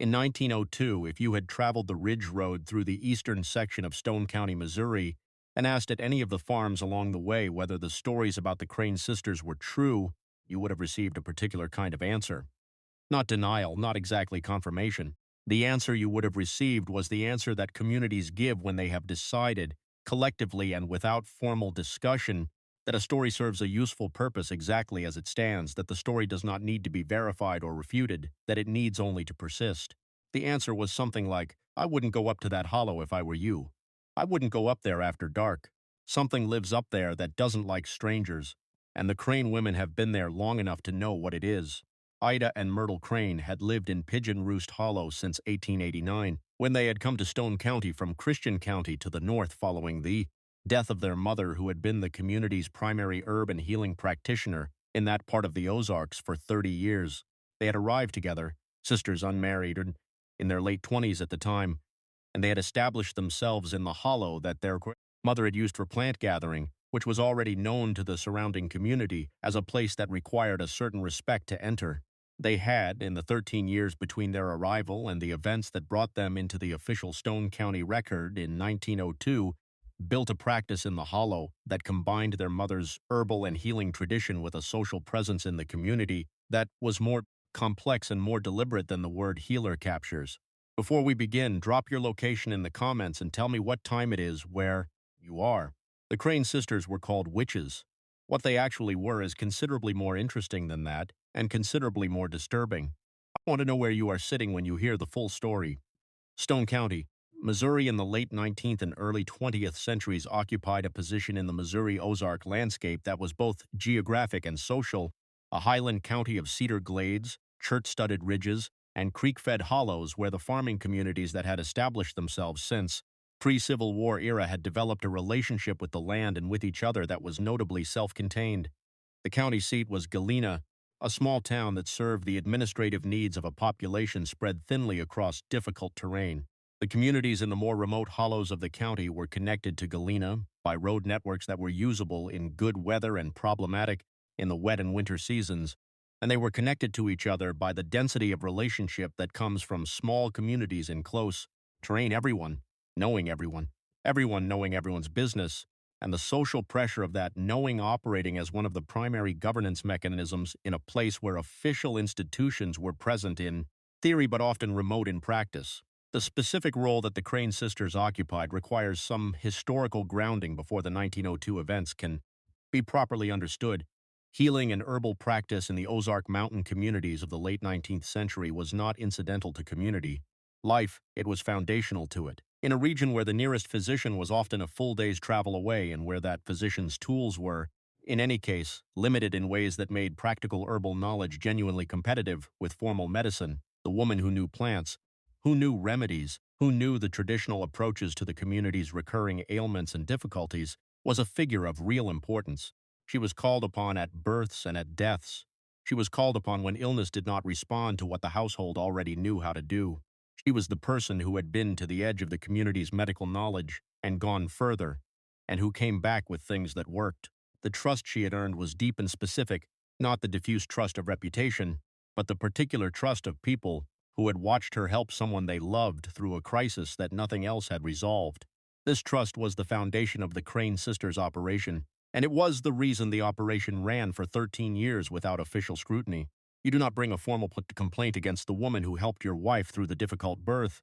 In 1902, if you had traveled the Ridge Road through the eastern section of Stone County, Missouri, and asked at any of the farms along the way whether the stories about the Crane sisters were true, you would have received a particular kind of answer. Not denial, not exactly confirmation. The answer you would have received was the answer that communities give when they have decided, collectively and without formal discussion, that a story serves a useful purpose exactly as it stands, that the story does not need to be verified or refuted, that it needs only to persist. The answer was something like, I wouldn't go up to that hollow if I were you. I wouldn't go up there after dark. Something lives up there that doesn't like strangers, and the Crane women have been there long enough to know what it is. Ida and Myrtle Crane had lived in Pigeon Roost Hollow since 1889, when they had come to Stone County from Christian County to the north following the death of their mother, who had been the community's primary herb and healing practitioner in that part of the Ozarks for 30 years. They had arrived together, sisters unmarried and in their late 20s at the time, and they had established themselves in the hollow that their mother had used for plant gathering, which was already known to the surrounding community as a place that required a certain respect to enter. They had, in the 13 years between their arrival and the events that brought them into the official Stone County record in 1902, built a practice in the hollow that combined their mother's herbal and healing tradition with a social presence in the community that was more complex and more deliberate than the word healer captures. Before we begin, drop your location in the comments and tell me what time it is where you are. The Crane sisters were called witches. What they actually were is considerably more interesting than that, and considerably more disturbing. I want to know where you are sitting when you hear the full story. Stone County, Missouri in the late 19th and early 20th centuries occupied a position in the Missouri Ozark landscape that was both geographic and social, a highland county of cedar glades, chert-studded ridges, and creek-fed hollows where the farming communities that had established themselves since pre-Civil War era had developed a relationship with the land and with each other that was notably self-contained. The county seat was Galena, a small town that served the administrative needs of a population spread thinly across difficult terrain. The communities in the more remote hollows of the county were connected to Galena by road networks that were usable in good weather and problematic in the wet and winter seasons, and they were connected to each other by the density of relationship that comes from small communities in close terrain, everyone knowing everyone's business, and the social pressure of that knowing operating as one of the primary governance mechanisms in a place where official institutions were present in theory but often remote in practice. The specific role that the Crane sisters occupied requires some historical grounding before the 1902 events can be properly understood. Healing and herbal practice in the Ozark Mountain communities of the late 19th century was not incidental to community life, it was foundational to it. In a region where the nearest physician was often a full day's travel away and where that physician's tools were, in any case, limited in ways that made practical herbal knowledge genuinely competitive with formal medicine, the woman who knew plants, who knew remedies, who knew the traditional approaches to the community's recurring ailments and difficulties, was a figure of real importance. She was called upon at births and at deaths. She was called upon when illness did not respond to what the household already knew how to do. She was the person who had been to the edge of the community's medical knowledge and gone further, and who came back with things that worked. The trust she had earned was deep and specific, not the diffuse trust of reputation, but the particular trust of people who had watched her help someone they loved through a crisis that nothing else had resolved. This trust was the foundation of the Crane sisters' operation, and it was the reason the operation ran for 13 years without official scrutiny. You do not bring a formal complaint against the woman who helped your wife through the difficult birth,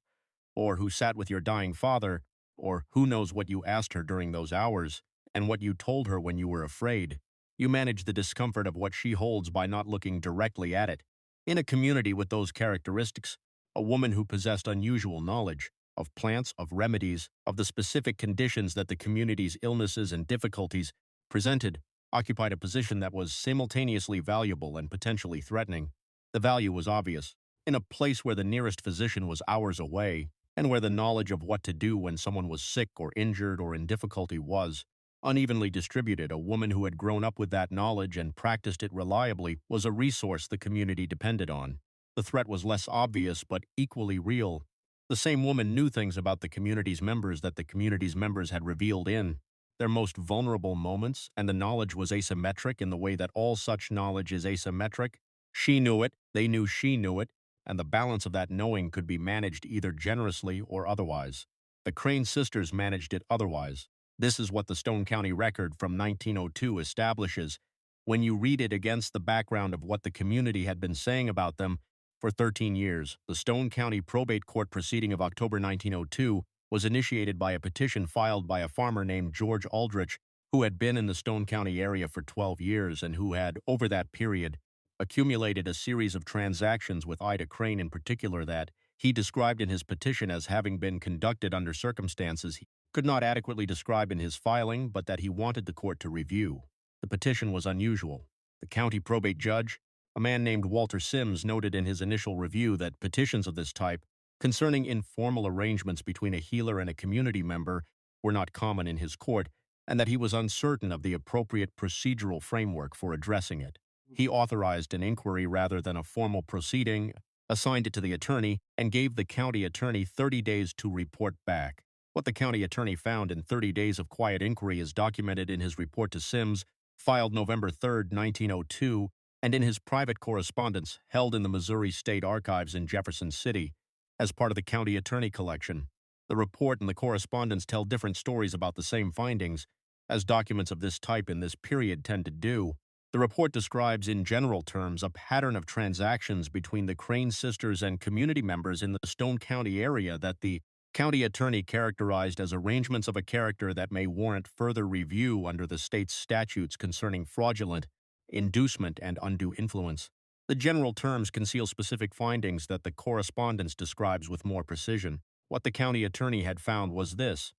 or who sat with your dying father, or who knows what you asked her during those hours, and what you told her when you were afraid. You manage the discomfort of what she holds by not looking directly at it. In a community with those characteristics, a woman who possessed unusual knowledge of plants, of remedies, of the specific conditions that the community's illnesses and difficulties presented, occupied a position that was simultaneously valuable and potentially threatening. The value was obvious. In a place where the nearest physician was hours away, and where the knowledge of what to do when someone was sick or injured or in difficulty was unevenly distributed, a woman who had grown up with that knowledge and practiced it reliably was a resource the community depended on. The threat was less obvious but equally real. The same woman knew things about the community's members that the community's members had revealed in their most vulnerable moments, and the knowledge was asymmetric in the way that all such knowledge is asymmetric. She knew it, they knew she knew it, and the balance of that knowing could be managed either generously or otherwise. The Crane sisters managed it otherwise. This is what the Stone County record from 1902 establishes when you read it against the background of what the community had been saying about them for 13 years. The Stone County probate court proceeding of October 1902 was initiated by a petition filed by a farmer named George Aldrich, who had been in the Stone County area for 12 years and who had, over that period, accumulated a series of transactions with Ida Crane in particular that he described in his petition as having been conducted under circumstances he could not adequately describe in his filing, but that he wanted the court to review. The petition was unusual. The county probate judge, a man named Walter Sims, noted in his initial review that petitions of this type, concerning informal arrangements between a healer and a community member, were not common in his court, and that he was uncertain of the appropriate procedural framework for addressing it. He authorized an inquiry rather than a formal proceeding, assigned it to the attorney, and gave the county attorney 30 days to report back. What the county attorney found in 30 days of quiet inquiry is documented in his report to Sims, filed November 3, 1902, and in his private correspondence held in the Missouri State Archives in Jefferson City as part of the county attorney collection. The report and the correspondence tell different stories about the same findings, as documents of this type in this period tend to do. The report describes in general terms a pattern of transactions between the Crane sisters and community members in the Stone County area that the county attorney characterized as arrangements of a character that may warrant further review under the state's statutes concerning fraudulent, inducement, and undue influence. The general terms conceal specific findings that the correspondence describes with more precision. What the county attorney had found was this.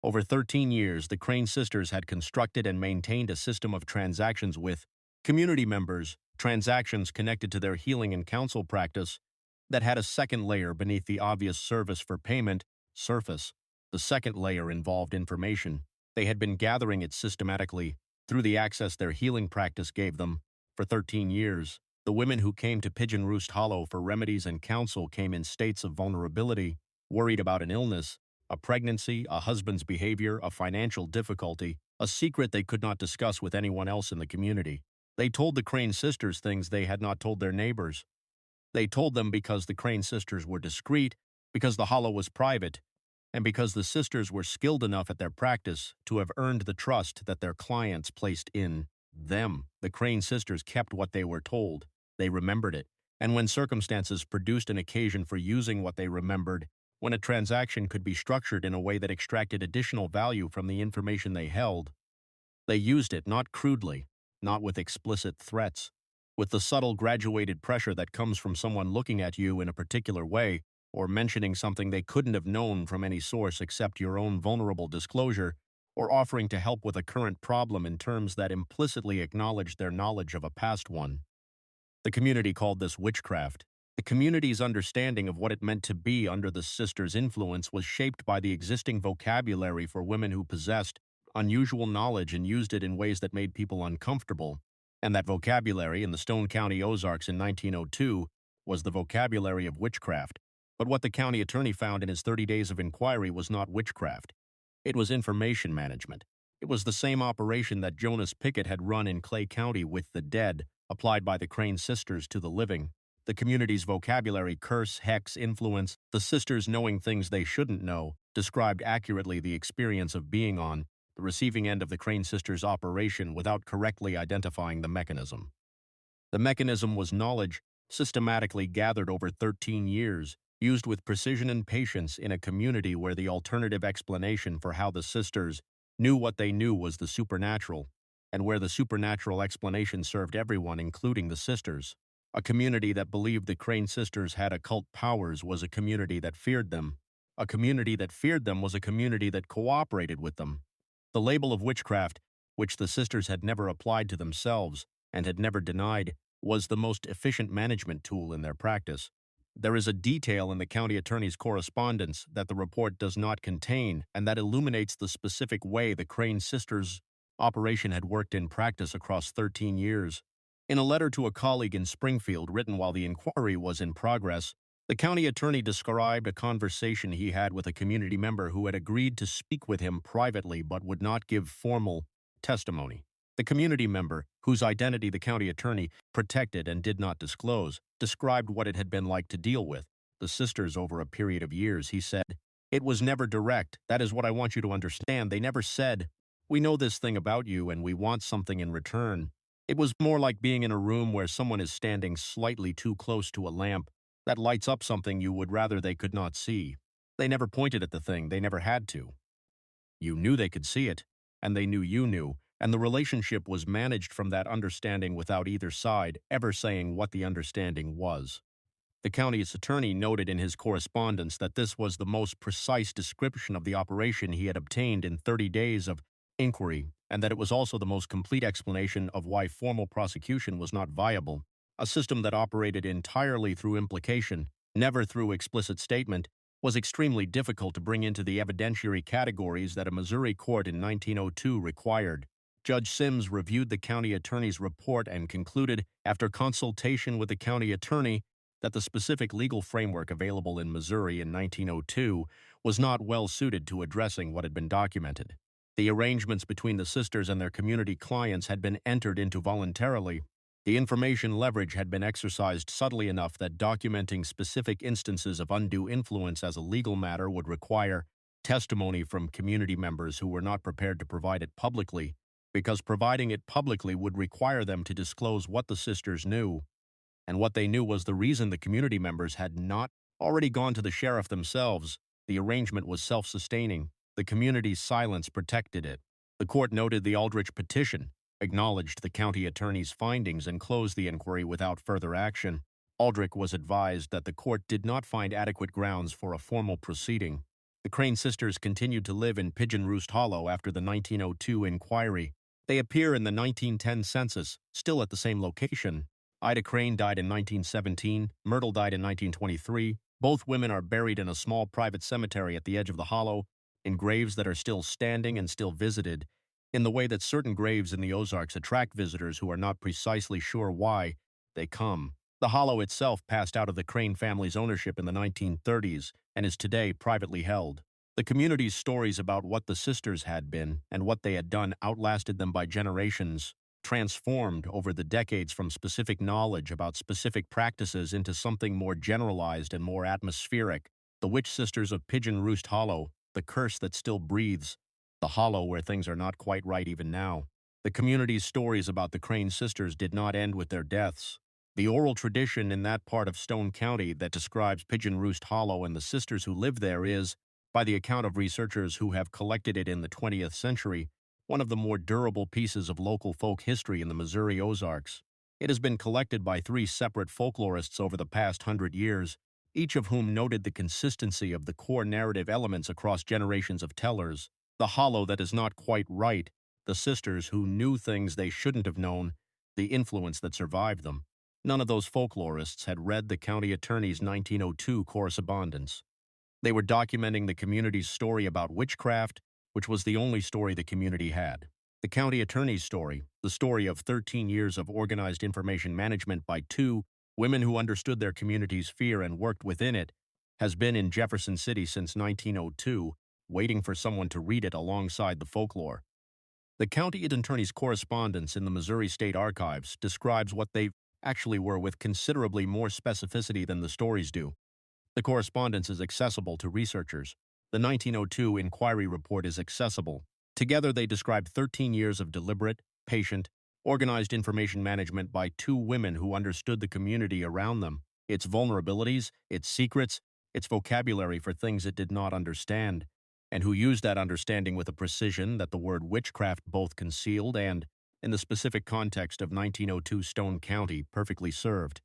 Over 13 years, the Crane sisters had constructed and maintained a system of transactions with community members, transactions connected to their healing and counsel practice, that had a second layer beneath the obvious service for payment, surface. The second layer involved information. They had been gathering it systematically through the access their healing practice gave them for 13 years. The women who came to Pigeon Roost Hollow for remedies and counsel came in states of vulnerability, worried about an illness, a pregnancy, a husband's behavior, a financial difficulty, a secret they could not discuss with anyone else in the community. They told the Crane sisters things they had not told their neighbors. They told them because the Crane sisters were discreet, because the hollow was private, and because the sisters were skilled enough at their practice to have earned the trust that their clients placed in them. The Crane sisters kept what they were told. They remembered it. And when circumstances produced an occasion for using what they remembered, when a transaction could be structured in a way that extracted additional value from the information they held, they used it not crudely, not with explicit threats, with the subtle graduated pressure that comes from someone looking at you in a particular way or mentioning something they couldn't have known from any source except your own vulnerable disclosure, or offering to help with a current problem in terms that implicitly acknowledged their knowledge of a past one. The community called this witchcraft. The community's understanding of what it meant to be under the sisters' influence was shaped by the existing vocabulary for women who possessed unusual knowledge and used it in ways that made people uncomfortable. And that vocabulary in the Stone County Ozarks in 1902 was the vocabulary of witchcraft. But what the county attorney found in his 30 days of inquiry was not witchcraft. It was information management. It was the same operation that Jonas Pickett had run in Clay County with the dead, applied by the Crane sisters to the living. The community's vocabulary, curse, hex, influence, the sisters knowing things they shouldn't know, described accurately the experience of being on the receiving end of the Crane sisters' operation without correctly identifying the mechanism. The mechanism was knowledge, systematically gathered over 13 years, used with precision and patience in a community where the alternative explanation for how the sisters knew what they knew was the supernatural, and where the supernatural explanation served everyone, including the sisters. A community that believed the Crane sisters had occult powers was a community that feared them. A community that feared them was a community that cooperated with them. The label of witchcraft, which the sisters had never applied to themselves and had never denied, was the most efficient management tool in their practice. There is a detail in the county attorney's correspondence that the report does not contain and that illuminates the specific way the Crane sisters' operation had worked in practice across 13 years. In a letter to a colleague in Springfield written while the inquiry was in progress, the county attorney described a conversation he had with a community member who had agreed to speak with him privately but would not give formal testimony. The community member, whose identity the county attorney protected and did not disclose, described what it had been like to deal with the sisters over a period of years. He said, "It was never direct. That is what I want you to understand. They never said, 'We know this thing about you and we want something in return.' It was more like being in a room where someone is standing slightly too close to a lamp that lights up something you would rather they could not see. They never pointed at the thing. They never had to. You knew they could see it, and they knew you knew, and the relationship was managed from that understanding without either side ever saying what the understanding was." The county's attorney noted in his correspondence that this was the most precise description of the operation he had obtained in 30 days of inquiry, and that it was also the most complete explanation of why formal prosecution was not viable. A system that operated entirely through implication, never through explicit statement, was extremely difficult to bring into the evidentiary categories that a Missouri court in 1902 required. Judge Sims reviewed the county attorney's report and concluded, after consultation with the county attorney, that the specific legal framework available in Missouri in 1902 was not well suited to addressing what had been documented. The arrangements between the sisters and their community clients had been entered into voluntarily. The information leverage had been exercised subtly enough that documenting specific instances of undue influence as a legal matter would require testimony from community members who were not prepared to provide it publicly, because providing it publicly would require them to disclose what the sisters knew. And what they knew was the reason the community members had not already gone to the sheriff themselves. The arrangement was self-sustaining. The community's silence protected it. The court noted the Aldrich petition, acknowledged the county attorney's findings, and closed the inquiry without further action. Aldrich was advised that the court did not find adequate grounds for a formal proceeding. The Crane sisters continued to live in Pigeon Roost Hollow after the 1902 inquiry. They appear in the 1910 census, still at the same location. Ida Crane died in 1917, Myrtle died in 1923. Both women are buried in a small private cemetery at the edge of the hollow, in graves that are still standing and still visited, in the way that certain graves in the Ozarks attract visitors who are not precisely sure why they come. The hollow itself passed out of the Crane family's ownership in the 1930s and is today privately held. The community's stories about what the sisters had been and what they had done outlasted them by generations, transformed over the decades from specific knowledge about specific practices into something more generalized and more atmospheric. The Witch Sisters of Pigeon Roost Hollow, the curse that still breathes, the hollow where things are not quite right even now. The community's stories about the Crane sisters did not end with their deaths. The oral tradition in that part of Stone County that describes Pigeon Roost Hollow and the sisters who live there is, by the account of researchers who have collected it in the 20th century, one of the more durable pieces of local folk history in the Missouri Ozarks. It has been collected by 3 separate folklorists over the past 100 years, each of whom noted the consistency of the core narrative elements across generations of tellers. The hollow that is not quite right, the sisters who knew things they shouldn't have known, the influence that survived them. None of those folklorists had read the county attorney's 1902 correspondence. They were documenting the community's story about witchcraft, which was the only story the community had. The county attorney's story, the story of 13 years of organized information management by 2 women who understood their community's fear and worked within it, has been in Jefferson City since 1902, waiting for someone to read it alongside the folklore. The county attorney's correspondence in the Missouri State Archives describes what they actually were with considerably more specificity than the stories do. The correspondence is accessible to researchers. The 1902 inquiry report is accessible. Together they describe 13 years of deliberate, patient, organized information management by 2 women who understood the community around them, its vulnerabilities, its secrets, its vocabulary for things it did not understand, and who used that understanding with a precision that the word witchcraft both concealed and, in the specific context of 1902 Stone County, perfectly served.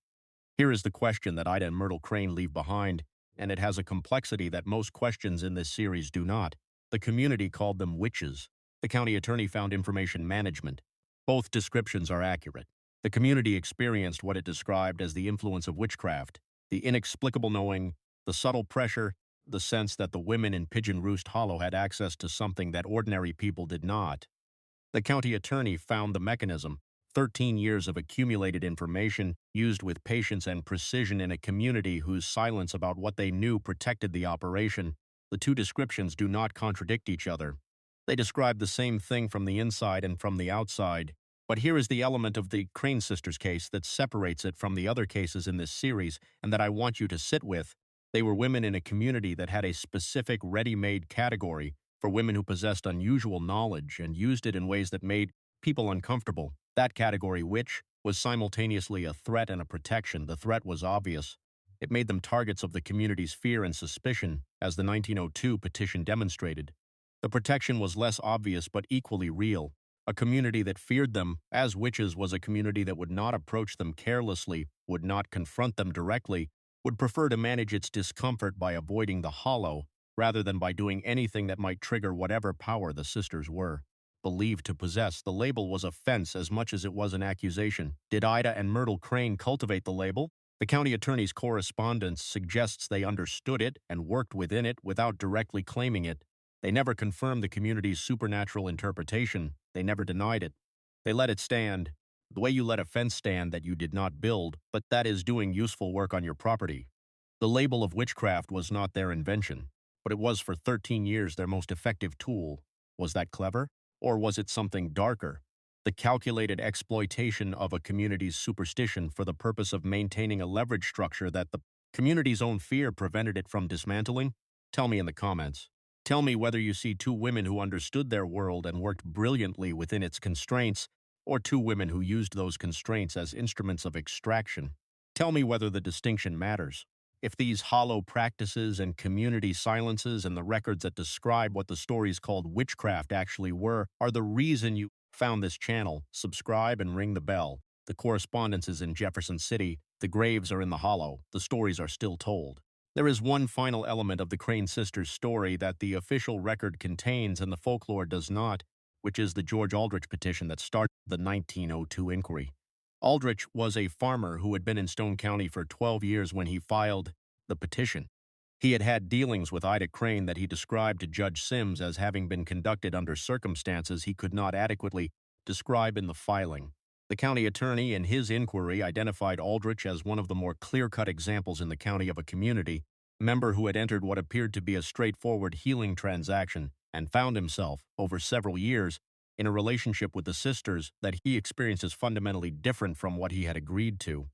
Here is the question that Ida and Myrtle Crane leave behind, and it has a complexity that most questions in this series do not. The community called them witches. The county attorney found information management. Both descriptions are accurate. The community experienced what it described as the influence of witchcraft, the inexplicable knowing, the subtle pressure, the sense that the women in Pigeon Roost Hollow had access to something that ordinary people did not. The county attorney found the mechanism, 13 years of accumulated information used with patience and precision in a community whose silence about what they knew protected the operation. The 2 descriptions do not contradict each other. They describe the same thing from the inside and from the outside. But here is the element of the Crane sisters case that separates it from the other cases in this series and that I want you to sit with. They were women in a community that had a specific ready-made category for women who possessed unusual knowledge and used it in ways that made people uncomfortable. That category, which was simultaneously a threat and a protection. The threat was obvious. It made them targets of the community's fear and suspicion, as the 1902 petition demonstrated. The protection was less obvious but equally real. A community that feared them as witches was a community that would not approach them carelessly, would not confront them directly, would prefer to manage its discomfort by avoiding the hollow, rather than by doing anything that might trigger whatever power the sisters were believed to possess. The label was a fence as much as it was an accusation. Did Ida and Myrtle Crane cultivate the label? The county attorney's correspondence suggests they understood it and worked within it without directly claiming it. They never confirmed the community's supernatural interpretation. They never denied it. They let it stand, the way you let a fence stand that you did not build, but that is doing useful work on your property. The label of witchcraft was not their invention, but it was for 13 years their most effective tool. Was that clever? Or was it something darker? The calculated exploitation of a community's superstition for the purpose of maintaining a leverage structure that the community's own fear prevented it from dismantling? Tell me in the comments. Tell me whether you see two women who understood their world and worked brilliantly within its constraints, or two women who used those constraints as instruments of extraction. Tell me whether the distinction matters. If these hollow practices and community silences and the records that describe what the stories called witchcraft actually were are the reason you found this channel, subscribe and ring the bell. The correspondence is in Jefferson City, the graves are in the hollow, the stories are still told. There is one final element of the Crane sisters' story that the official record contains and the folklore does not, which is the George Aldrich petition that started the 1902 inquiry. Aldrich was a farmer who had been in Stone County for 12 years when he filed the petition. He had had dealings with Ida Crane that he described to Judge Sims as having been conducted under circumstances he could not adequately describe in the filing. The county attorney in his inquiry identified Aldrich as one of the more clear-cut examples in the county of a community member who had entered what appeared to be a straightforward healing transaction and found himself, over several years, in a relationship with the sisters that he experienced as fundamentally different from what he had agreed to.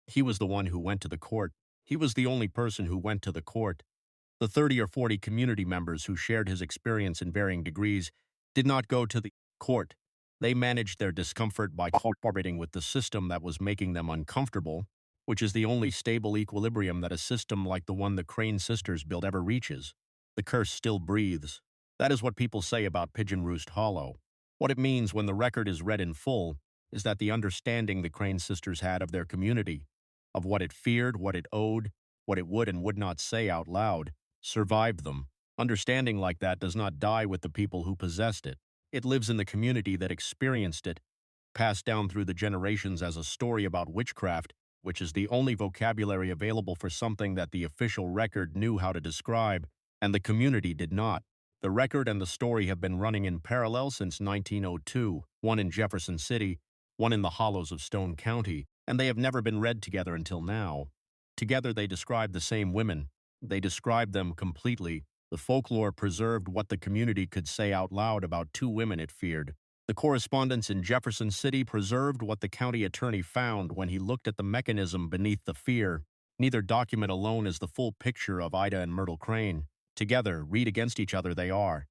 He was the one who went to the court. He was the only person who went to the court. The 30 or 40 community members who shared his experience in varying degrees did not go to the court. They managed their discomfort by cooperating with the system that was making them uncomfortable, which is the only stable equilibrium that a system like the one the Crane sisters built ever reaches. The curse still breathes. That is what people say about Pigeon Roost Hollow. What it means when the record is read in full is that the understanding the Crane sisters had of their community, of what it feared, what it owed, what it would and would not say out loud, survived them. Understanding like that does not die with the people who possessed it. It lives in the community that experienced it, passed down through the generations as a story about witchcraft, which is the only vocabulary available for something that the official record knew how to describe, and the community did not. The record and the story have been running in parallel since 1902, one in Jefferson City, one in the hollows of Stone County, and they have never been read together until now. Together they describe the same women. They describe them completely. The folklore preserved what the community could say out loud about two women it feared. The correspondence in Jefferson City preserved what the county attorney found when he looked at the mechanism beneath the fear. Neither document alone is the full picture of Ida and Myrtle Crane. Together, read against each other they are.